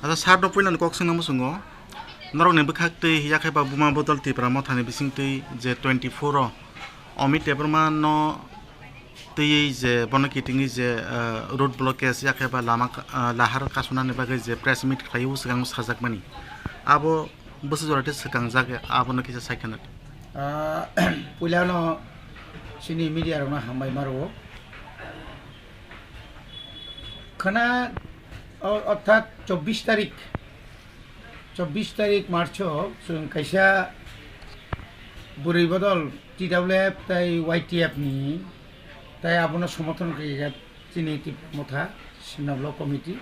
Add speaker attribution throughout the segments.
Speaker 1: Ada sar do poilan kok sing namusungo. Norok ne bekhak tei yakai ba buma botol Tipra Motha ni bising tei je 24 ro. Omi Debbarma no tei je bono kitingi je road blockage yakai ba lama lahar kasuna ne bagai je press meet khayu segang sajak mani. Abo bosu jorate sekang jage abo no kisa saikana.
Speaker 2: Poilano sini media rona hambai maro. Khana অর্থাৎ 24 তারিখ March কাইসা বুড়ি বদল TWF তাই YTF নি তাই আপনার সমর্থন করিয়া চিনি মথা সিমনা ব্লক কমিটি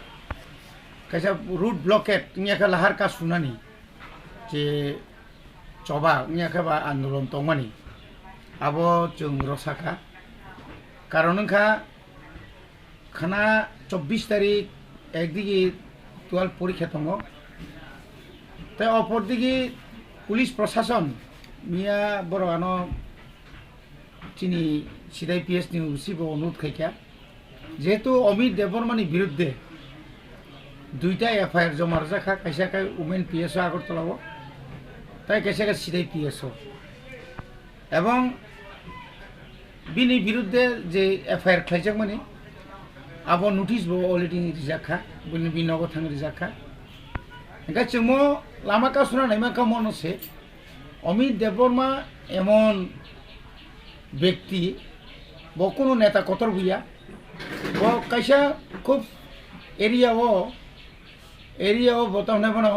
Speaker 2: কাইসা রুট ব্লকেট ইয়াখা লাহার কা সুনানি যে চবা ইয়াখা বা আন্দোলন তংমানি আবো जों রসাখা কারণ খানা 24 তারিখ একদিকে 12 পরীক্ষা দङ তাই অপরদিকে পুলিশ প্রশাসন মিয়া বড়ানো চিনি সিদাই পিএস নি উসিব অনুরোধ খাইকা যেহেতু অমিত দেববর্মানি বিরুদ্ধে দুইটা এফআইআর জমা রাখা কাইসা কাই উমেন পিএসও আগরতলাব তাই কাইসা কাই সিদাই পিএসও এবং বিনি বিরুদ্ধে যে এফআইআর খাইজাক মানে abo notice bo already rijaka bini binogo thang rijaka enka chemo lama ka suna naima ka mono se Omit Debbarma emon ব্যক্তি bo kono neta kotor buya bo kaisa খুব area o botamne bono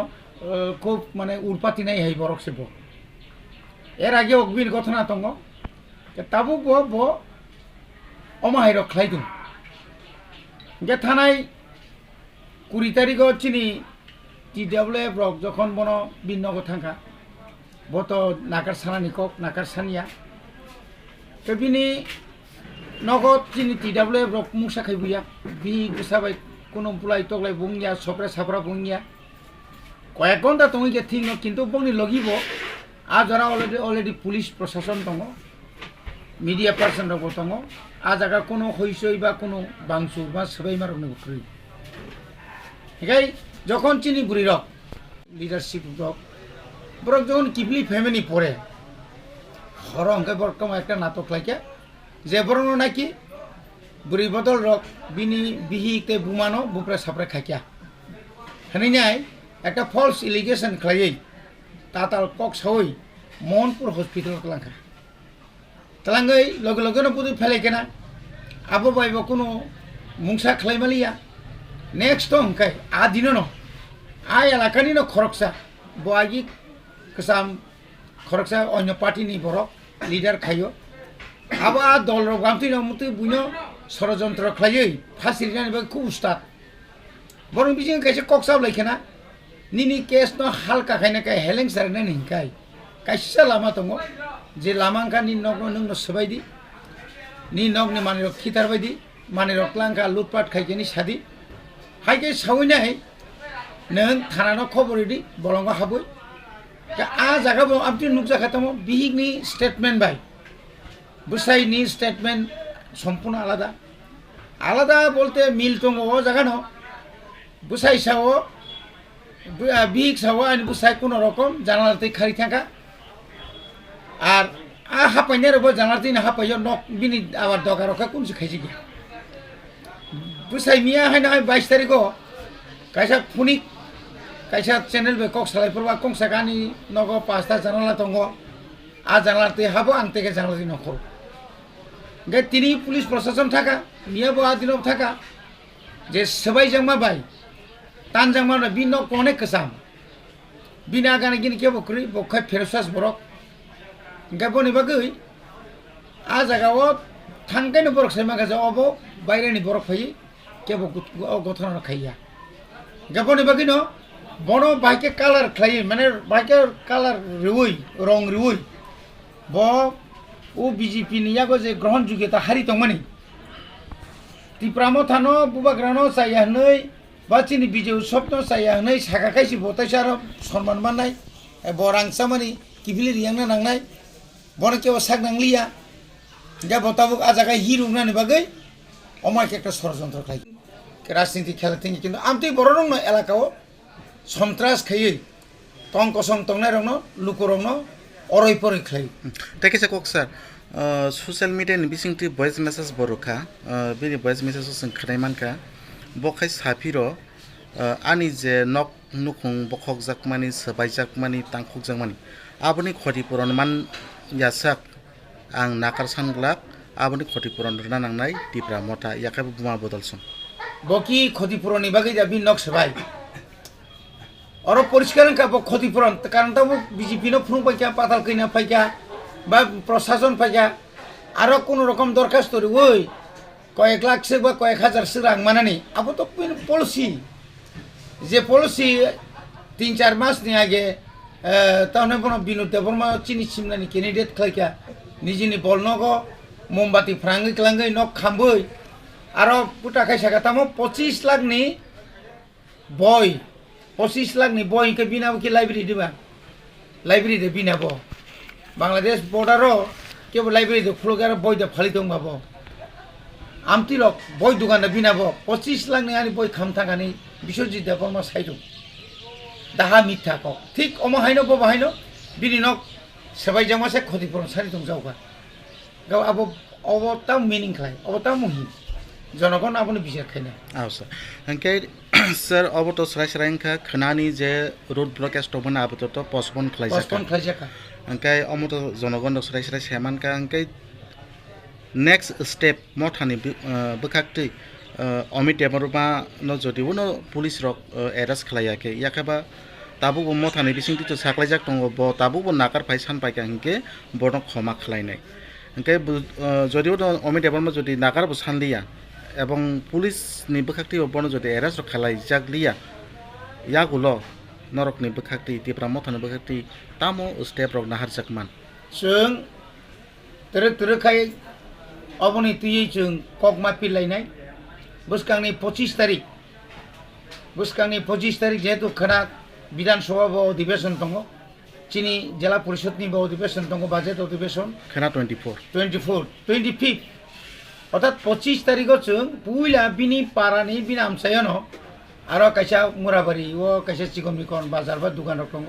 Speaker 2: খুব মানে উরপাতি নাই high বরক সেব এর আগে অগ্বির ঘটনা তঙ্গ তাবু bo অমাহাইর খাইদুম যে থানায় 20 তারিখ চিনি TWF রক যখন বন বিনগর থাকা বত নাকার সানানি কক নাকার সানিয়া তো বিনি নগদ চিনি TWF রক মুসা খাইবুয়া বি গুসাবাই কোনো বুলাই তগলাই বুংয়া সপরে সাপরা বুংয়া কয়েক ঘন্টা তুমি কে ঠিক কিন্তু বংনি লগিব আ যারা অলরেডি পুলিশ প্রশাসন দङ মিডিয়া পার্সন রক দङ আ জায়গা কোনো হইসই বা কোনো বাংসু বা সবাই মারক নকরি হেগাই যখন চিনি বুড়ি রক লিডারশিপ রক বরক যখন কিবলি ফ্যামিলি পড়ে হর অঙ্কে বরকম একটা নাটক লাগে যে বরং নাকি বুড়ি বদল রক বিনি বিহিতে বুমানো বুপরে সাপরে খাইয়া হেনি নাই একটা ফলস ইলিগেশন খাইয়ে তাতাল কক সই মোহনপুর হসপিটাল লাঙ্কা তালাঙ্গই লগে লগেনো বুঝি ফেলে কেনা আবো বাইব কোনো মুংসা খাইমালিয়া নেক্সট তো হংকাই আ দিন ন আই এলাকানি ন খরকসা বয়াগি কসাম খরকসা অন্য পার্টি নি বরক লিডার খাইও আবা দল রগামতি নমতে বুইনো ষড়যন্ত্র খাইই ফাসিরিনানি বাই খুব উস্তাদ বরং বিজিং কাইছে ককসাব লাইখানা নিনি কেস ন হালকা খাইনা কাই হেলেং সারনা নিংকাই কাইসা লামা দङ যে লামাঙ্কা নি নগ নং সবাইদি নি নগ নি মানি রক খিতার বাইদি মানি রক লাঙ্কা লুটপাট খাইকেনি সাদি হাইকে সাউইনাই নং থানানো খবরদি বলঙ্গ হাবই আ জায়গা বল আপনি নুকজা খাতাম বিহিগনি স্টেটমেন্ট বাই বুসাইনি স্টেটমেন্ট সম্পূর্ণ আলাদা আলাদা বলতে মিল দङ ও জায়গা ন বুসাই সাও বিহিগ সাও আইন বুসাই কোনো রকম জানালাতে খারি থাকা আর আ হাপাইনে রব জানালাতে না হাপাইও নক বিনি আবার দগা রকা কোনসে খাইছি গে বুসাই মিয়া হাইনা 22 তারিখ কাইসা ফুনিক কাইসা চ্যানেল বে কক সালাই পরবা কংসা গানি নগ 5টা জানালা দङ আ জানালাতে হাবো আং থেকে জানালাতে নখর গে তিনি পুলিশ প্রশাসন থাকা মিয়াবো আদিনব থাকা যে সবাই জাংমা বাই তান জাংমা বিন কোনে কসাম বিনা গানে গিনি কে বকরি বখাই ফেরসাস বরক গাবনি বাগৈ আ জায়গাও থাঙ্কাইনো বরক Saima Gaza of বাইরেনি Borok phi কেব গঠন খাইয়া গাবনি বাগিনো বড় বাইকে কালার খাই মানে বাইকের কালার রুই রং রুই ব ও বিজেপি নিয়াগো যে গ্রহণযোগ্যতা হারি দংমানি Tipra Motha no bubagrano saya nei bachini bije utsop no saya nei Sakha kaisi botaisaro সম্মান মাননাই বরাং সামানি কিবিলি রিয়াংনা নাংনাই বড় কেও সাক নাংলিয়া যা বতাবুক আ জায়গায় হিরুংনানি বাগৈ অমাকে একটা ষড়যন্ত্র খাই রাজনীতি খেলা থেকে কিন্তু আমতেই বড় রং এলাকাও সন্ত্রাস খাইयै tong kosong tongnai rokno lukurokno oroi poroi khlai
Speaker 1: Tekisa kok sir social media ni bisingti voice message borokha bini voice message sing khnai manka bokhai sapiro ani je nok nukhung bokhok jakmani sabai jakmani tangkhok jakmani aboni khoti puron man yasak ang nakar sanglak aboni khoti puron rna nangnai Tipra Motha yakai buma bodolson
Speaker 2: boki khoti puroni bagai jabi nok sabai oro poriskar ka bo khoti puron karon ta BJP no phung paika patal kina paika ba প্রশাসন paika aro kono rokom dorkhast tori oi কয়েক লাখ সে বা কয়েক হাজার সে রাং মানানি আবো তো policy যে policy 3-4 মাস নি আগে তাহলে বনো বিনোদ দেববর্মা চিনি সিমনানি ক্যান্ডিডেট খাইকা নিজেনি বলনগো মোমবাতি ফ্রাঙ্গি ক্লাঙ্গি নক খামবই আরো পুটা খাইসাকা তামো 25 লাখ নি বই 25 লাখ নি বই কে বিনাবো কি লাইব্রেরি দিবা লাইব্রেরি দে বিনাবো বাংলাদেশ বর্ডারও কেবল লাইব্রেরি দে ফুলগার বই দে ফালি দং বাবো আমতিলক বই দোকানে বিনাবো 25 লাখ নি আনি বই খামথাগানি বিশ্বজিৎ দেববর্মা সাইদু দাহা মিথ্যা কক ঠিক অমহাইনো ববাহাইনো বিনিনক সেবাই জামাসে ক্ষতিপূরণ সারি দং যাওগা গাও আবো অবতা মিনিং খাই অবতা মুহি জনগণ আপনি বিচার খাইনা
Speaker 1: আও স্যার হংকে স্যার অবতো সরাই সরাইংখা খনানি যে রোড ব্লকেজ টবনা আবতো তো পোস্টপোন
Speaker 2: খাইজাকা
Speaker 1: হংকে অমতো জনগণ সরাই সরাই সেমানকা হংকে নেক্সট স্টেপ মথানি বখাকতৈ অমিত দেববর্মা ন যদিও ন পুলিশ রক এরেস্ট খালায়াকে ইয়াকাবা তাবু মথানি বিসিংতি তো সাকলাইজাক দङ ব তাবু নাকার ফাই सान পাইকা হংকে বড় ক্ষমা খালাইনাই হংকে যদিও অমিত দেববর্মা যদি নাকার সানলিয়া এবং পুলিশ ni বখাকতি বড় যদি এরেস্ট খালাইজাকলিয়া ইয়াগুলো নরক ni বখাকতি Tipra Motha ni বখাকতি তামো স্টেপ রক নাহার জাকমান
Speaker 2: जों tere খাই অবনি তুই जों ককমা পিলাইনাই বুসকাংনি 25 তারিখ যেহেতু খানা বিধানসভা অধিবেশন দङ চিনি জেলা পরিষদনি অধিবেশন দङ বাজেট অধিবেশন
Speaker 1: খানা 25
Speaker 2: অর্থাৎ 25 তারিখও जों পুইলা বিনি পারানি বিনা আমসায়নো আরো কাইসা মুরাবাড়ি ও কাইসা চিকমিকন বাজার বা দোকান দङ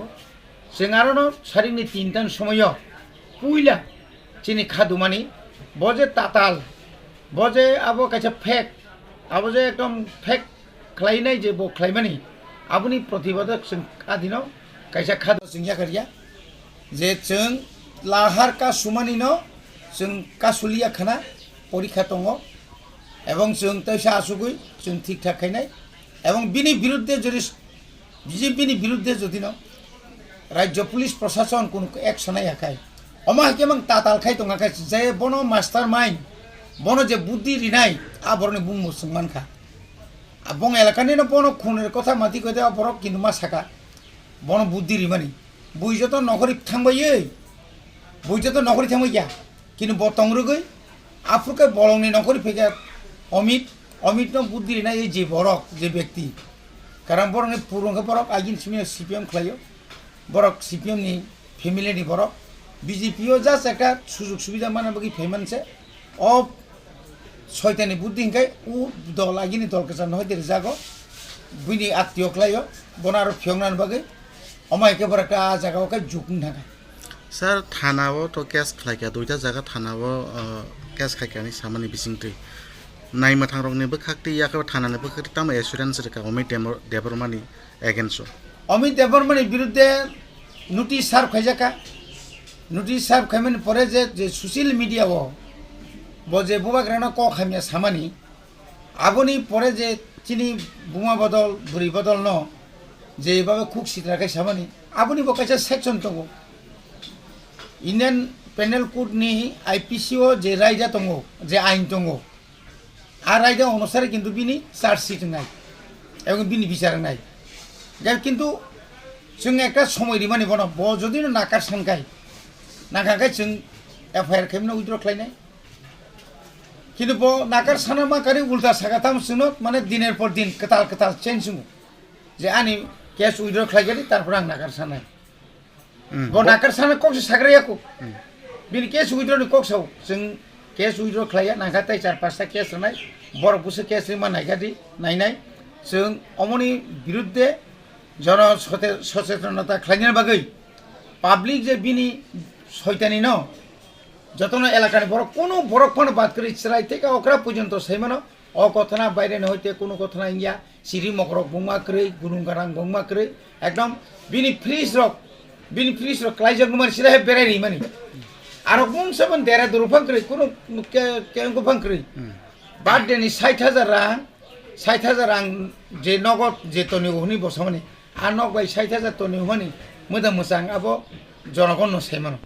Speaker 2: जों আরো সারিনি 3টার সময় পুইলা চিনি খাদুমানি বজে তাতাল বজে আবো কাইসা ফেক আবো যে একদম ফেক খাইনাই যে বখাইমানি আপনি প্রতিবাদক जों আদিনো কাইসা খাদ जों याकरिया যে जों লাহার কা সুমানিনো जों কাসুলিয়া খানা পরীক্ষা দङ এবং जों তৈসা আসুগুই जों ঠিকঠাক খাইনাই এবং বিনি বিরুদ্ধে যদি বিজেপিনি বিরুদ্ধে যদি ন রাজ্য পুলিশ প্রশাসন কোন অ্যাকশন আকাই অমাকে এবং তাতাল খাই দङ খাই যে বনো মাস্টার মাইন্ড বনো যে বুদ্ধি রিনাই আবরণে বুমু সুমানখা বং এলাকানি ন বনো খুনের কথা মাতি কইতে বরক কিন্তু মা সাকা বনো বুদ্ধি রিমানি বুইজত নগরী থাংবাইয়ে বুইজত নগরী থাংবাইয়া কিন্তু বতংরগৈ আফ্রিকা বলংনি নগরী ফেকা অমিত ন বুদ্ধি রিনাই এই যে বরক যে ব্যক্তি কারণ বরংনি পুরংকে বরক আগিন সিপিএম খাইও বরক সিপিএম নি ফ্যামিলি নি বরক বিজেপিও জাস্ট একটা সুযোগ সুবিধা মানাবগি ফেমানছে অ শয়তানি বুদ্ধি হিংকাই উ দল আগিনি দলকে জান হয় দেরি জাগো বুইনি আত্মীয় খাইও বনার ফিয়ংনান বাগে অমা একেবারে একটা জায়গাকে জুকুন থাকা
Speaker 1: স্যার থানাও তো কেস খাইকা দুইটা জায়গা থানাও কেস খাইকানি সামানি বিসিংতৈ নাইমা থাংরংনি বখাকতি ইয়াকে থানানি বখাকতি তাম এসুরেন্স রেকা অমিত দেববর্মানি এগেইনস্ট
Speaker 2: অমিত দেববর্মানির বিরুদ্ধে নোটিশ সার্ভ খাইজাকা নোটিশ সার্ভ খাইমানি পরে যে সোশ্যাল মিডিয়াও বজে বুবা গ্রানো ক খামিয়া সামানি আবনি পরে যে চিনি বুমা বদল বুড়ি বদল ন যে এভাবে খুব সিটরাখাই সামানি আবনি বকাইছে সেকশন দङ ইন্ডিয়ান পেনেল কোড নি আইপিসিও যে রায়দা দङ যে আইন দङ আর রায়দা অনুসারে কিন্তু বিনি চার্জশিট নাই এবং বিনি বিচার নাই যার কিন্তু जों একটা সময় রিমানি বন ব যদি নাকার সানকাই নাকাকাই जों এফআইআর খাইমনা উইথড্র খাইনাই কিন্তু ব নাকার সানা মাকারি উল্টা সাগাতাম শুনো মানে দিনের পর দিন কতাল চেঞ্জ যে আনি কেস উইথড্র খাইগারি তারপর আং নাকার সানাই ব নাকার সানা ককসে সাগরাইয়াকো বিনি কেস উইথড্র নি ককসাও जों কেস উইথড্র খাইয়া নাকাতাই 4-5টা কেস নাই বড় বুসে কেস রিমা নাইগাদি নাইনাই जों অমনি বিরুদ্ধে জন সচেতনতা খাইনের বাগৈ পাবলিক যে বিনি শয়তানি ন যতন এলাকার বড় কোনো বরফ ফান বাদ করে ইসরাই থেকে অকরা পর্যন্ত সেই মানে অকথনা বাইরে হইতে কোনো কথা ইয়া সিঁড়ি মকরক বংমা করে গুরুং গারাং বংমা করে একদম বিনি ফ্রিজ রক ক্লাইজক নুমার সিরাহে বেড়াই মানে আর বুম সেবন দেরা দুরুফাং করে কোনো কেঙ্গুফাং করে বার্থডেনি 60,000 রাং যে নগদ যে তনি হনি বসামানি আর নগ বাই 60,000 তনি হনি মোদা মোসাং আবো জনগণ সেই মানে